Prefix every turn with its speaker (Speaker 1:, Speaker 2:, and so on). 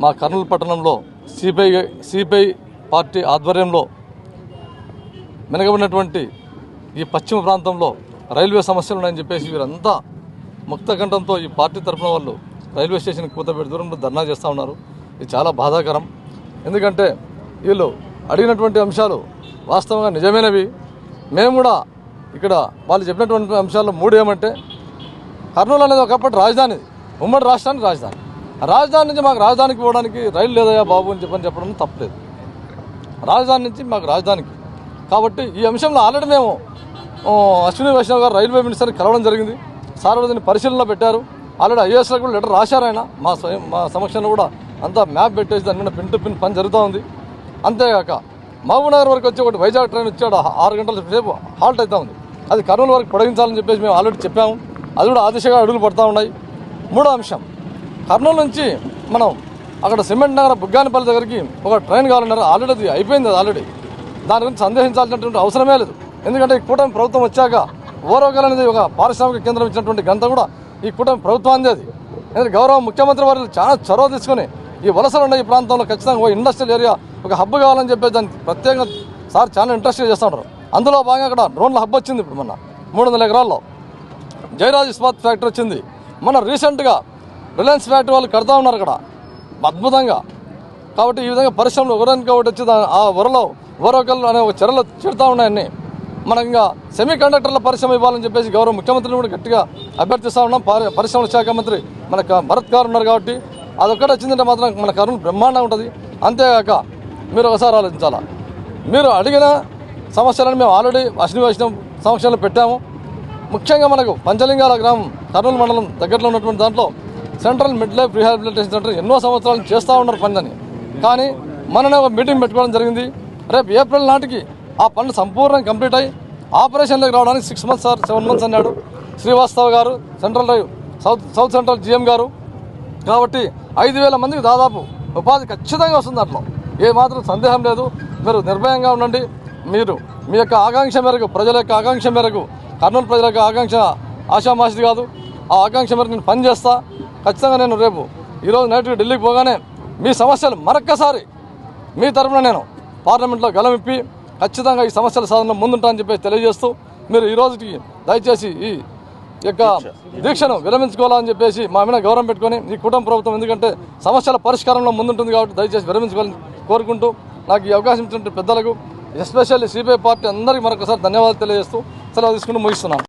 Speaker 1: మా కర్నూలు పట్టణంలో CPI party ఆధ్వర్యంలో మెనగబడినటువంటి ఈ పశ్చిమ ప్రాంతంలో రైల్వే సమస్యలు ఉన్నాయని చెప్పేసి వీరంతా ముక్తకంఠంతో ఈ పార్టీ తరఫున వాళ్ళు రైల్వే స్టేషన్కి కూతబెట్టి దూరంలో ధర్నా చేస్తూ ఉన్నారు. ఇది చాలా బాధాకరం. ఎందుకంటే వీళ్ళు అడిగినటువంటి అంశాలు వాస్తవంగా నిజమైనవి. మేము కూడా ఇక్కడ వాళ్ళు చెప్పినటువంటి అంశాల్లో 3 ఏమంటే, కర్నూలు అనేది ఒకప్పటి రాజధాని, ఉమ్మడి రాష్ట్రానికి రాజధాని. రాజధాని నుంచి మాకు రాజధానికి పోవడానికి రైలు లేదయ్యా బాబు అని చెప్పడం తప్పలేదు. రాజధాని నుంచి మాకు రాజధానికి కాబట్టి ఈ అంశంలో ఆల్రెడీ మేము అశ్విని వైష్ణవ్ గారు రైల్వే మినిస్టర్ని కలవడం జరిగింది. సార్ దీన్ని పరిశీలనలో పెట్టారు. ఆల్రెడీ ఐఏఎస్లో కూడా లెటర్ రాశారు. ఆయన మా సమక్షంలో కూడా అంతా మ్యాప్ పెట్టేసి దాని మీద పిన్ టు పిన్ పని జరుగుతూ ఉంది. అంతేగాక మహబూబ్నగర్ వరకు వచ్చి ఒకటి వైజాగ్ ట్రైన్ వచ్చాడు, 6 గంటల సేపు హాల్ట్ అవుతూ ఉంది. అది కర్నూలు వరకు పొడిగించాలని చెప్పేసి మేము ఆల్రెడీ చెప్పాము. అది కూడా ఆ దిశగా అడుగులు పడుతూ ఉన్నాయి. 3వ అంశం, కర్నూలు నుంచి మనం అక్కడ సిమెంట్ నగర్ బుగ్గానిపల్లి దగ్గరికి ఒక ట్రైన్ కావాలన్నారు. ఆల్రెడీ అది అయిపోయింది. ఆల్రెడీ దాని గురించి సందేహించాల్సినటువంటి అవసరమే లేదు. ఎందుకంటే ఈ కూటమి ప్రభుత్వం వచ్చాక ఓరోగల్ అనేది ఒక పారిశ్రామిక కేంద్రం ఇచ్చినటువంటి ఘనత కూడా ఈ కూటమి ప్రభుత్వాన్ని. అది ఎందుకంటే గౌరవ ముఖ్యమంత్రి వారు చాలా చొరవ తీసుకొని ఈ వలసలు ఉన్న ఈ ప్రాంతంలో ఖచ్చితంగా ఒక ఇండస్ట్రియల్ ఏరియా, ఒక హబ్ కావాలని చెప్పేసి దానికి ప్రత్యేకంగా సార్ చాలా ఇంట్రెస్ట్గా చేస్తూ ఉంటారు. అందులో భాగంగా అక్కడ డ్రోన్ల హబ్ వచ్చింది. ఇప్పుడు మొన్న 300 ఎకరాల్లో జయరాజ్ ఇస్పాత్ ఫ్యాక్టరీ వచ్చింది. మన రీసెంట్గా రిలయన్స్ ఫ్యాక్టరీ వాళ్ళు కడతా ఉన్నారు అక్కడ అద్భుతంగా. కాబట్టి ఈ విధంగా పరిశ్రమలు ఒకదానికి ఒకటి వచ్చి ఆ ఓరోకల్ అనే ఒక చెరలు చెడుతూ ఉన్నాయని మనం ఇంకా సెమీ కండక్టర్ల పరిశ్రమ ఇవ్వాలని చెప్పేసి గౌరవ ముఖ్యమంత్రిని కూడా గట్టిగా అభ్యర్థిస్తూ ఉన్నాం. పరిశ్రమల శాఖ మంత్రి మన భరత్ గారు ఉన్నారు కాబట్టి అదొక్కటి వచ్చిందంటే మాత్రం మన కర్నూలు బ్రహ్మాండంగా ఉంటుంది. అంతేగాక మీరు ఒకసారి ఆలోచించాలా, మీరు అడిగిన సమస్యలను మేము ఆల్రెడీ అశ్విని వైష్ణవ్ సమక్షంలో పెట్టాము. ముఖ్యంగా మనకు పంచలింగాల గ్రామం కర్నూలు మండలం దగ్గరలో ఉన్నటువంటి దాంట్లో central mid life rehabilitation centre ఎన్నో సంవత్సరాలు చేస్తూ ఉన్నారు పనిని. కానీ మననే ఒక మీటింగ్ పెట్టుకోవడం జరిగింది. రేపు ఏప్రిల్ నాటికి ఆ పనులు సంపూర్ణంగా కంప్లీట్ అయ్యి ఆపరేషన్లోకి రావడానికి 6 months or 7 months అన్నాడు శ్రీవాస్తవ్ గారు, సౌత్ సెంట్రల్ GM గారు. కాబట్టి 5,000 మందికి దాదాపు ఉపాధి ఖచ్చితంగా వస్తుంది. అట్లా ఏమాత్రం సందేహం లేదు. మీరు నిర్భయంగా ఉండండి. మీరు మీ యొక్క ఆకాంక్ష మేరకు, ప్రజల యొక్క ఆకాంక్ష మేరకు, కర్నూలు ప్రజల యొక్క ఆకాంక్ష ఆషామాషిది కాదు. ఆ ఆకాంక్ష మేరకు నేను పనిచేస్తా. ఖచ్చితంగా నేను రేపు ఈరోజు నైట్కి ఢిల్లీకి పోగానే మీ సమస్యలు మరొక్కసారి మీ తరఫున నేను పార్లమెంట్లో గలమిప్పి ఖచ్చితంగా ఈ సమస్యల సాధనలో ముందుంటానని చెప్పి తెలియజేస్తూ, మీరు ఈ రోజుకి దయచేసి ఈ యొక్క దీక్షను విరమించుకోవాలని చెప్పేసి మా మీద గౌరవం పెట్టుకొని ఈ కుటుంబ ప్రభుత్వం ఎందుకంటే సమస్యల పరిష్కారంలో ముందుంటుంది కాబట్టి దయచేసి విరమించుకోవాలని కోరుకుంటూ, నాకు ఈ అవకాశం ఇచ్చినటువంటి పెద్దలకు, ఎస్పెషల్లీ సిపిఐ పార్టీ అందరికీ మరొకసారి ధన్యవాదాలు తెలియజేస్తూ సెలవు తీసుకుంటూ ముగిస్తున్నాను.